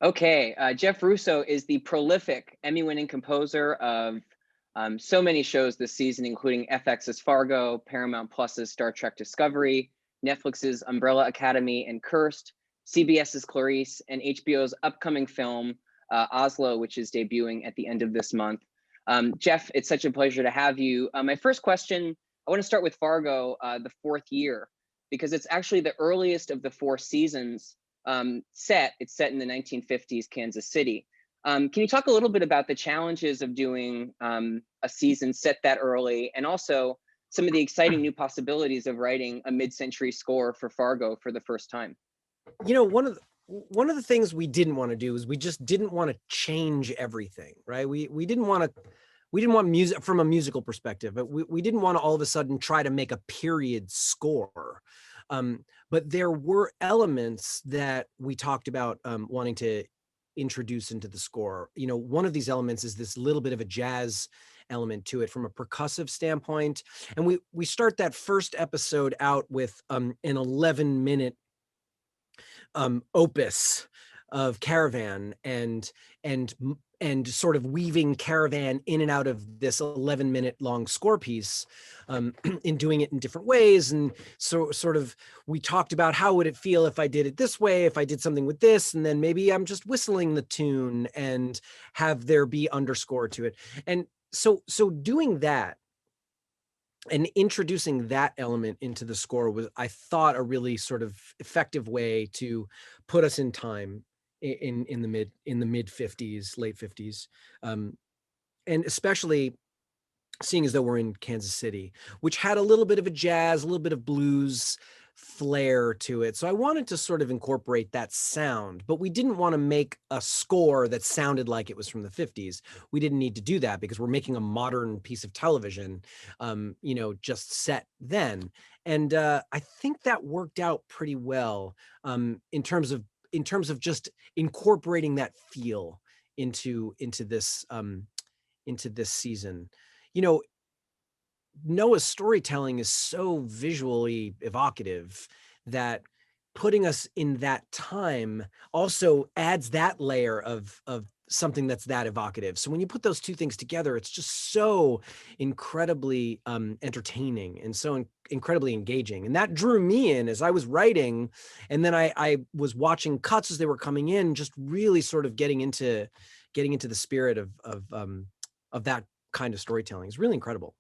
Okay, Jeff Russo is the prolific Emmy-winning composer of so many shows this season, including FX's Fargo, Paramount Plus's Star Trek Discovery, Netflix's Umbrella Academy and Cursed, CBS's Clarice, and HBO's upcoming film Oslo, which is debuting at the end of this month. Jeff, it's such a pleasure to have you. My first question, I want to start with Fargo, the fourth year, because it's actually the earliest of the four seasons it's set in the 1950s Kansas City. Can you talk a little bit about the challenges of doing a season set that early, and also some of the exciting new possibilities of writing a mid-century score for Fargo for the first time? You know, one of the things we didn't want to do is we just didn't want to change everything, right? We didn't want music from a musical perspective, but we didn't want to all of a sudden try to make a period score. But there were elements that we talked about wanting to introduce into the score. You know, one of these elements is this little bit of a jazz element to it from a percussive standpoint. And we start that first episode out with an 11-minute opus of Caravan and sort of weaving Caravan in and out of this 11-minute long score piece, in doing it in different ways. And so sort of we talked about how would it feel if I did it this way, if I did something with this, and then maybe I'm just whistling the tune and have there be underscore to it. And so doing that and introducing that element into the score was, I thought, a really sort of effective way to put us in time in the mid 50s, late 50s, and especially seeing as though we're in Kansas City, which had a little bit of a jazz, a little bit of blues flair to it. So I wanted to sort of incorporate that sound, but we didn't want to make a score that sounded like it was from the 50s. We didn't need to do that because we're making a modern piece of television, just set then. And I think that worked out pretty well, in terms of just incorporating that feel into this season. You know, Noah's storytelling is so visually evocative that putting us in that time also adds that layer of something that's that evocative. So when you put those two things together, it's just so incredibly entertaining and so incredibly engaging. And that drew me in as I was writing, and then I was watching cuts as they were coming in, just really sort of getting into the spirit of that kind of storytelling. Is really incredible.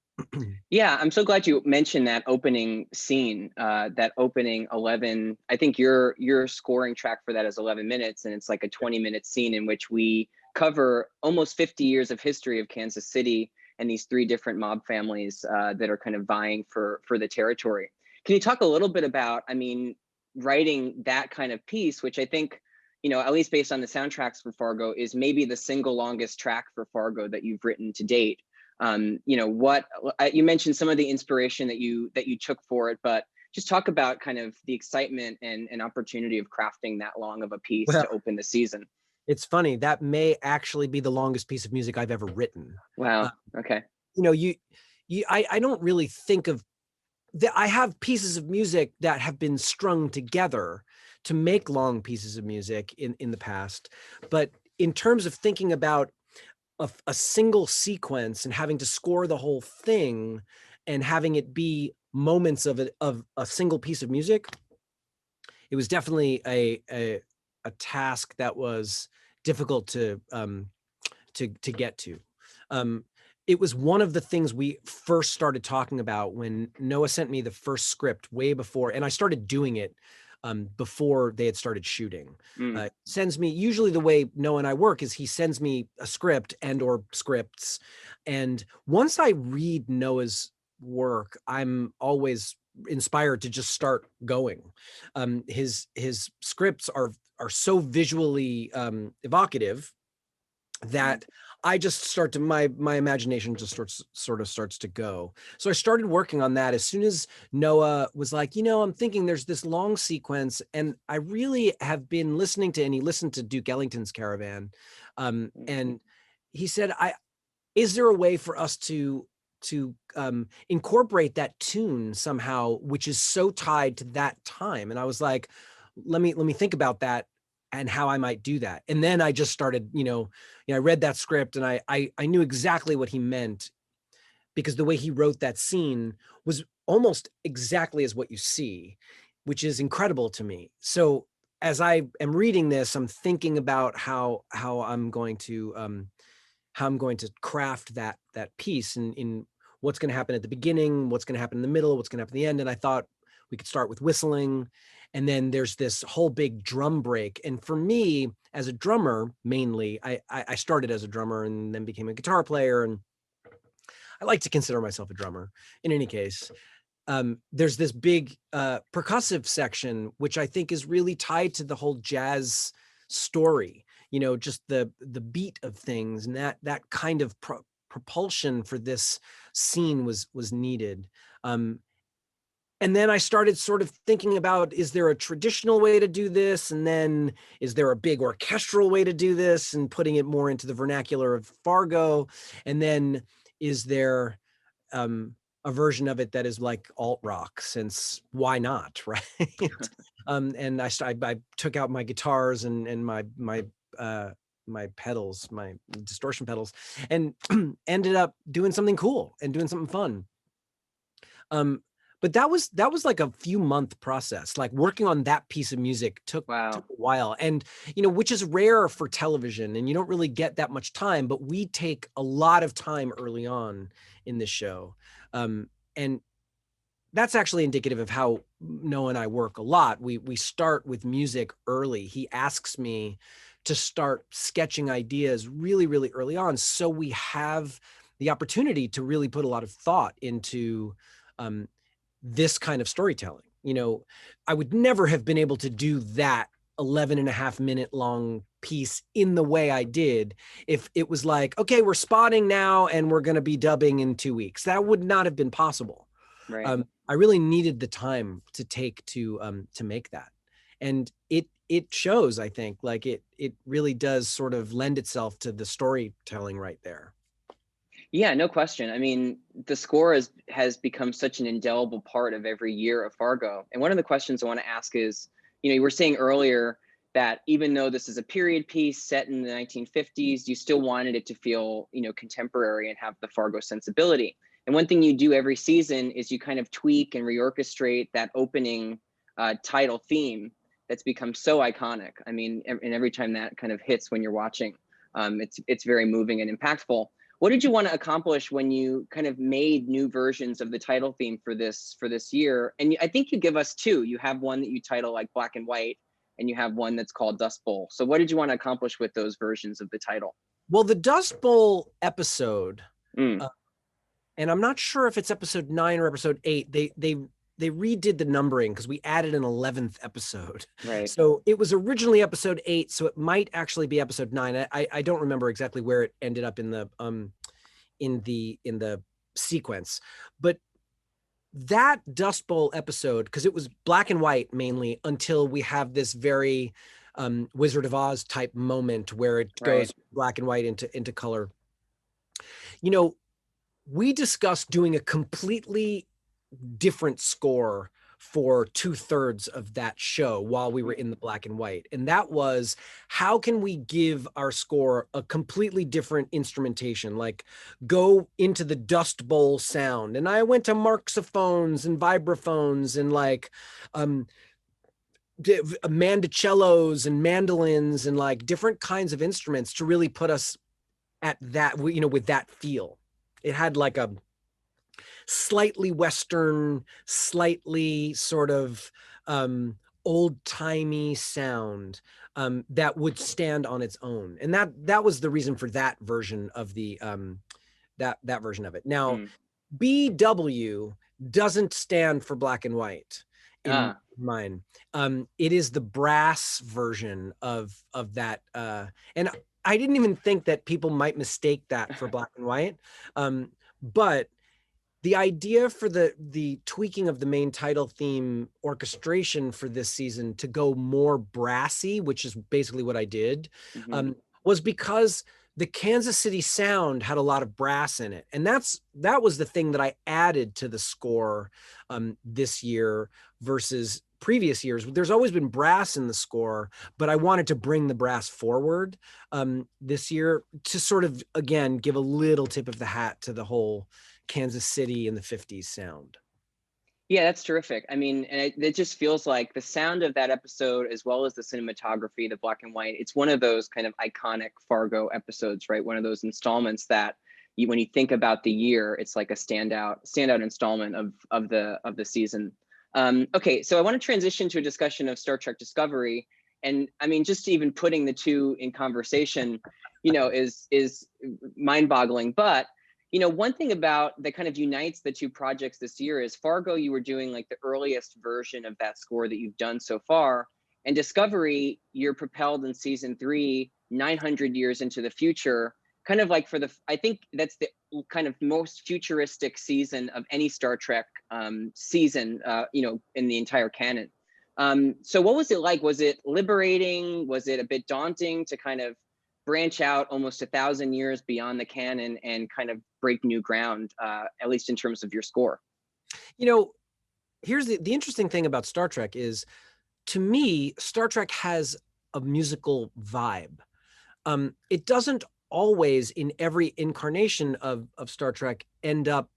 Yeah, I'm so glad you mentioned that opening scene, that opening 11. I think your scoring track for that is 11 minutes, and it's like a 20-minute scene in which we cover almost 50 years of history of Kansas City and these three different mob families that are kind of vying for the territory. Can you talk a little bit about, I mean, writing that kind of piece, which I think, at least based on the soundtracks for Fargo, is maybe the single longest track for Fargo that you've written to date. What you mentioned some of the inspiration that you took for it, but just talk about kind of the excitement and opportunity of crafting that long of a piece Well, to open the season. it's funny, that may actually be the longest piece of music I've ever written. Uh, Wow. Okay. you know, I don't really think of that. I have pieces of music that have been strung together to make long pieces of music in the past, but in terms of thinking about a single sequence and having to score the whole thing and having it be moments of a single piece of music, it was definitely a task that was difficult to get to. It was one of the things we first started talking about when Noah sent me the first script way before, and I started doing it before they had started shooting. Mm. Sends me, usually the way Noah and I work is he sends me a script and or scripts, and once I read Noah's work, I'm always inspired to just start going. His scripts are so visually evocative that I just start to my imagination just starts to go. So I started working on that as soon as Noah was like, I'm thinking there's this long sequence, and I really have been listening to, and he listened to Duke Ellington's Caravan, and he said, is there a way for us to incorporate that tune somehow, which is so tied to that time? And I was like, let me think about that. how I might do that. And then I just started, I read that script and I knew exactly what he meant, because the way he wrote that scene was almost exactly as what you see, which is incredible to me. So as I am reading this, I'm thinking about how I'm going to craft that piece, and in what's going to happen at the beginning, what's going to happen in the middle, what's going to happen at the end. And I thought we could start with whistling, and then there's this whole big drum break. And for me, as a drummer, mainly, I started as a drummer and then became a guitar player, and I like to consider myself a drummer. In any case, there's this big percussive section, which I think is really tied to the whole jazz story. Just the beat of things, and that kind of propulsion for this scene was needed. And then I started sort of thinking about, is there a traditional way to do this? And then is there a big orchestral way to do this, and putting it more into the vernacular of Fargo? And then is there a version of it that is like alt rock, since why not, right? And I took out my guitars and my pedals, my distortion pedals, and ended up doing something cool and doing something fun. But that was like a few month process. Like, working on that piece of music took a while, and which is rare for television, and you don't really get that much time, but we take a lot of time early on in this show. And that's actually indicative of how Noah and I work a lot. We start with music early. He asks me to start sketching ideas really, really early on, so we have the opportunity to really put a lot of thought into this kind of storytelling. I would never have been able to do that 11.5-minute long piece in the way I did if it was like, okay, we're spotting now and we're going to be dubbing in 2 weeks. That would not have been possible. Right. I really needed the time to take to make that, and it shows. I think, like, it really does sort of lend itself to the storytelling right there. Yeah, no question. I mean, the score has become such an indelible part of every year of Fargo. And one of the questions I want to ask is, you were saying earlier that even though this is a period piece set in the 1950s, you still wanted it to feel, contemporary and have the Fargo sensibility. And one thing you do every season is you kind of tweak and reorchestrate that opening title theme that's become so iconic. I mean, and every time that kind of hits when you're watching, it's very moving and impactful. What did you want to accomplish when you kind of made new versions of the title theme for this year? And I think you give us two. You have one that you title like Black and White, and you have one that's called Dust Bowl. So what did you want to accomplish with those versions of the title? Well, the Dust Bowl episode, and I'm not sure if it's episode 9 or episode 8. They redid the numbering because we added an 11th episode. Right. So it was originally episode 8, so it might actually be episode 9. I don't remember exactly where it ended up in the sequence. But that Dust Bowl episode, because it was black and white mainly until we have this very Wizard of Oz type moment where it goes black and white into color. We discussed doing a completely different score for 2/3 of that show while we were in the black and white. And that was, how can we give our score a completely different instrumentation, like go into the Dust Bowl sound. And I went to marxophones and vibraphones and like mandocellos and mandolins and like different kinds of instruments to really put us at that, with that feel. It had like a slightly Western, slightly sort of old-timey sound that would stand on its own. And that was the reason for that version of the that version of it. Now, BW doesn't stand for black and white in mine. It is the brass version of that. And I didn't even think that people might mistake that for black and white. But the idea for the tweaking of the main title theme orchestration for this season to go more brassy, which is basically what I did, was because the Kansas City sound had a lot of brass in it. And that was the thing that I added to the score this year versus previous years, there's always been brass in the score, but I wanted to bring the brass forward this year to sort of, again, give a little tip of the hat to the whole Kansas City in the 50s sound. Yeah, that's terrific. I mean, and it just feels like the sound of that episode, as well as the cinematography, the black and white, it's one of those kind of iconic Fargo episodes, right? One of those installments that when you think about the year, it's like a standout installment of the season. Okay, so I want to transition to a discussion of Star Trek Discovery. And I mean, just even putting the two in conversation, is mind-boggling. But one thing about that kind of unites the two projects this year is Fargo, you were doing like the earliest version of that score that you've done so far. And Discovery, you're propelled in season 3, 900 years into the future, kind of like I think that's the kind of most futuristic season of any Star Trek season, in the entire canon. So what was it like? Was it liberating? Was it a bit daunting to kind of branch out almost 1,000 years beyond the canon and kind of break new ground, at least in terms of your score? Here's the interesting thing about Star Trek is, to me, Star Trek has a musical vibe. It doesn't always, in every incarnation of Star Trek, end up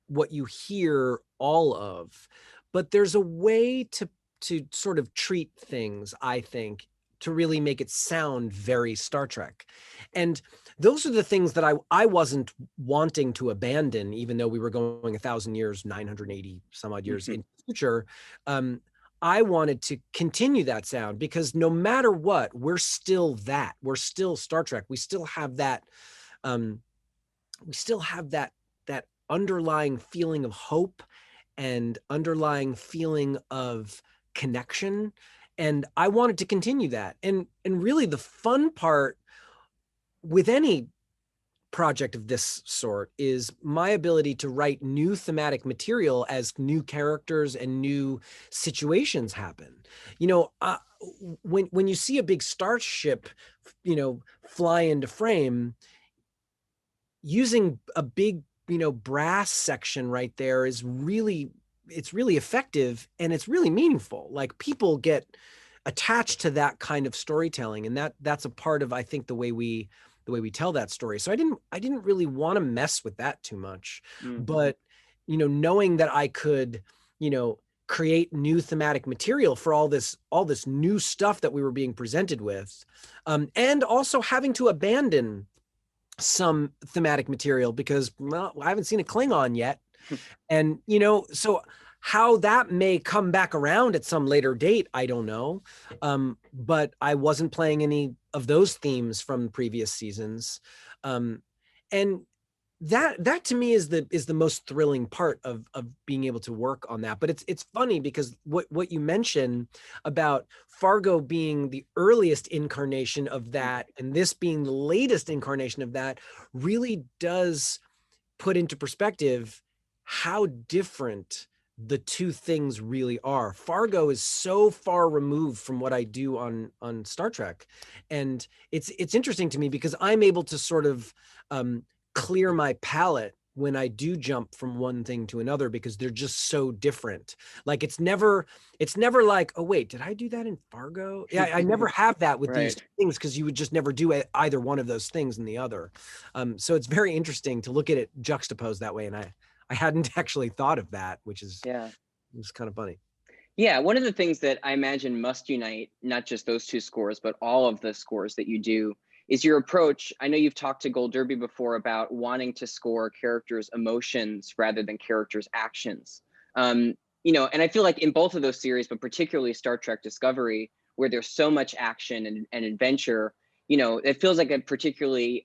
what you hear all of, but there's a way to sort of treat things, I think, to really make it sound very Star Trek. And those are the things that I wasn't wanting to abandon, even though we were going 1,000 years, 980 some odd years in the future. I wanted to continue that sound because no matter what, we're still that. We're still Star Trek. We still have that. That underlying feeling of hope and underlying feeling of connection. And I wanted to continue that. And really the fun part with any project of this sort is my ability to write new thematic material as new characters and new situations happen. When you see a big starship, fly into frame, using a big, brass section right there is really effective and it's really meaningful. Like, people get attached to that kind of storytelling, and that's a part of, I think, the way we tell that story. So I didn't really want to mess with that too much. But knowing that I could create new thematic material for all this new stuff that we were being presented with, and also having to abandon some thematic material because, well, I haven't seen a Klingon yet. And so how that may come back around at some later date, I don't know. But I wasn't playing any of those themes from previous seasons. And that to me is the most thrilling part of being able to work on that. But it's funny because what you mentioned about Fargo being the earliest incarnation of that and this being the latest incarnation of that really does put into perspective how different the two things really are. Fargo is so far removed from what I do on Star Trek. And it's interesting to me because I'm able to sort of clear my palette when I do jump from one thing to another because they're just so different. Like, it's never like, oh wait, did I do that in Fargo? Yeah, I never have that with these things because you would just never do either one of those things in the other. So it's very interesting to look at it juxtaposed that way. And I hadn't actually thought of that, which is, it was kind of funny. Yeah, one of the things that I imagine must unite not just those two scores, but all of the scores that you do is your approach. I know you've talked to Gold Derby before about wanting to score characters' emotions rather than characters' actions. And I feel like in both of those series, but particularly Star Trek Discovery, where there's so much action and adventure, it feels like a particularly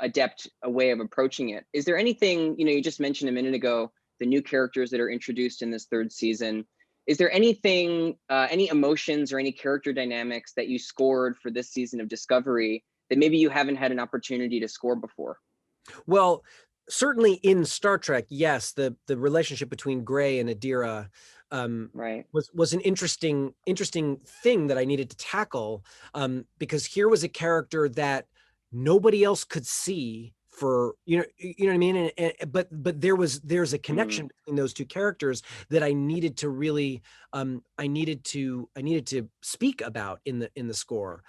adept a way of approaching it. Is there anything, you just mentioned a minute ago, the new characters that are introduced in this third season? Is there anything, any emotions or any character dynamics that you scored for this season of Discovery that maybe you haven't had an opportunity to score before? Well, certainly in Star Trek, yes, the relationship between Gray and Adira was an interesting thing that I needed to tackle, because here was a character that nobody else could see for, you know what I mean? But there's a connection between those two characters that I needed to really, I needed to speak about in the score.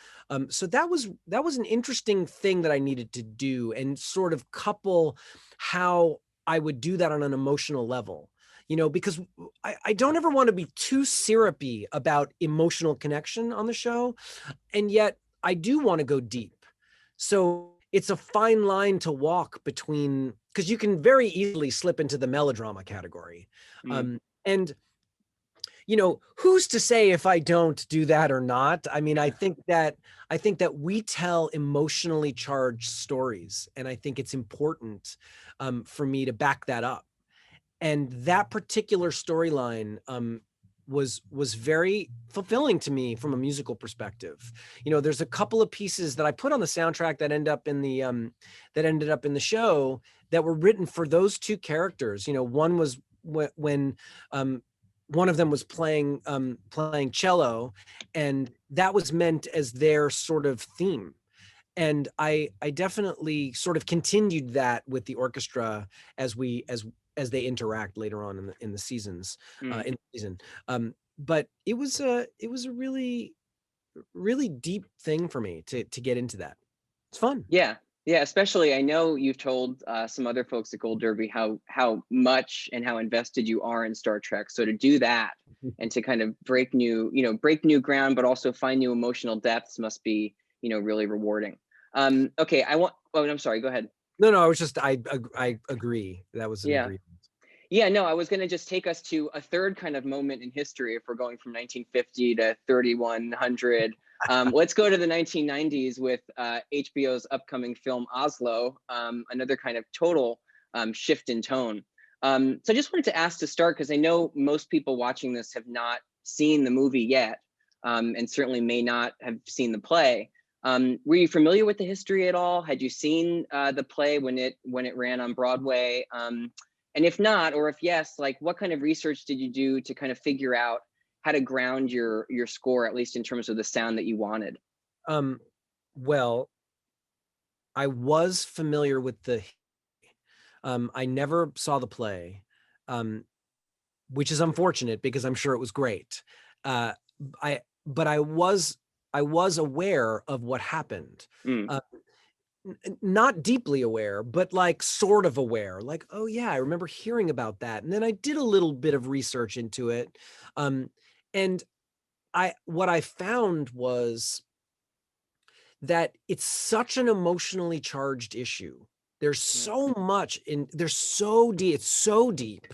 So that was an interesting thing that I needed to do, and sort of couple how I would do that on an emotional level. Because I don't ever want to be too syrupy about emotional connection on the show. And yet I do want to go deep. So it's a fine line to walk between, because you can very easily slip into the melodrama category. And, who's to say if I don't do that or not? I mean, I think that we tell emotionally charged stories, and I think it's important for me to back that up. And that particular storyline was very fulfilling to me from a musical perspective. There's a couple of pieces that I put on the soundtrack that ended up in the show that were written for those two characters. One was when one of them was playing cello, and that was meant as their sort of theme. And I definitely sort of continued that with the orchestra as they interact later on in the seasons, in the season. But it was a really, really deep thing for me to get into that. It's fun. Yeah. Especially, I know you've told some other folks at Gold Derby how much and how invested you are in Star Trek. So to do that and to kind of break new ground, but also find new emotional depths must be, really rewarding. Okay, I'm sorry, go ahead. No, I was just, I agree. That was an agreement. Yeah, no, I was going to just take us to a third kind of moment in history if we're going from 1950 to 3100. Let's go to the 1990s with HBO's upcoming film Oslo, another kind of total shift in tone. So I just wanted to ask to start, because I know most people watching this have not seen the movie yet, and certainly may not have seen the play. Were you familiar with the history at all? Had you seen the play when it ran on Broadway? And if not, or if yes, like what kind of research did you do to kind of figure out how to ground your score, at least in terms of the sound that you wanted? Well, I was familiar with I never saw the play, which is unfortunate because I'm sure it was great. But I was aware of what happened. Not deeply aware, but like sort of aware, like, oh yeah, I remember hearing about that. And then I did a little bit of research into it. And what I found was that it's such an emotionally charged issue. There's so much there's so deep, it's so deep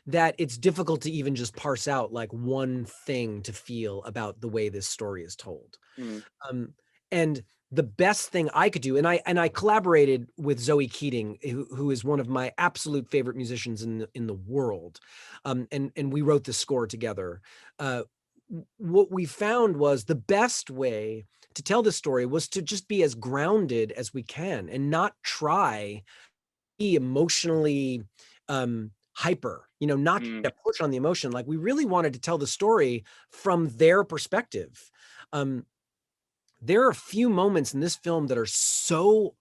that it's difficult to even just parse out like one thing to feel about the way this story is told. And the best thing I could do, and I collaborated with Zoe Keating, who is one of my absolute favorite musicians in the world, and we wrote the score together. What we found was the best way to tell this story was to just be as grounded as we can and not try to be emotionally hyper, not to push on the emotion. Like, we really wanted to tell the story from their perspective. There are a few moments in this film that are so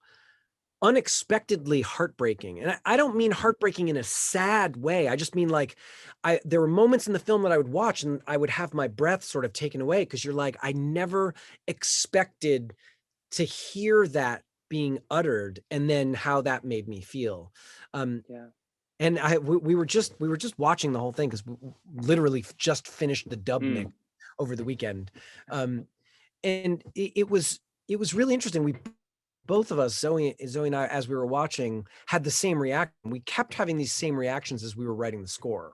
unexpectedly heartbreaking. And I don't mean heartbreaking in a sad way. I just mean like there were moments in the film that I would watch and I would have my breath sort of taken away, because you're like, I never expected to hear that being uttered, and then how that made me feel. And we were just watching the whole thing, because we literally just finished the dub mix over the weekend. And it was really interesting. We both of us, Zoe and I, as we were watching, had the same reaction. We kept having these same reactions as we were writing the score.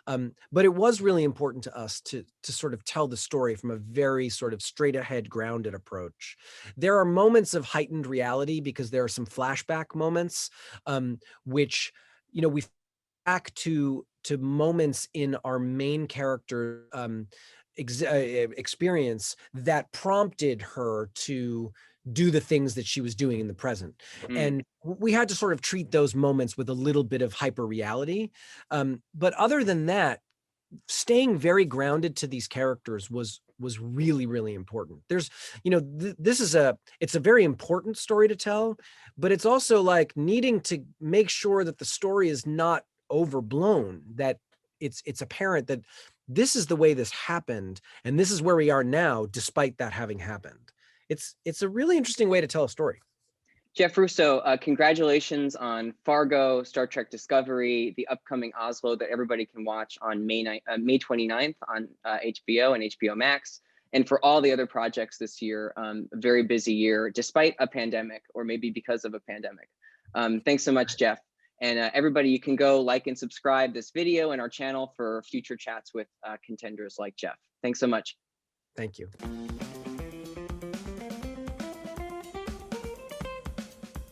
But it was really important to us to sort of tell the story from a very sort of straight ahead, grounded approach. There are moments of heightened reality because there are some flashback moments, which, we back to moments in our main character experience that prompted her to do the things that she was doing in the present. And we had to sort of treat those moments with a little bit of hyper reality. But other than that, staying very grounded to these characters was really, really important. There's, you know, it's a very important story to tell, but it's also like needing to make sure that the story is not overblown, that it's apparent that this is the way this happened and this is where we are now despite that having happened. It's a really interesting way to tell a story. Jeff Russo, congratulations on Fargo, Star Trek Discovery, the upcoming Oslo that everybody can watch on May 29th on HBO and HBO Max, and for all the other projects this year. A very busy year, despite a pandemic, or maybe because of a pandemic. Thanks so much, Jeff. And everybody, you can go like and subscribe this video and our channel for future chats with contenders like Jeff. Thanks so much. Thank you.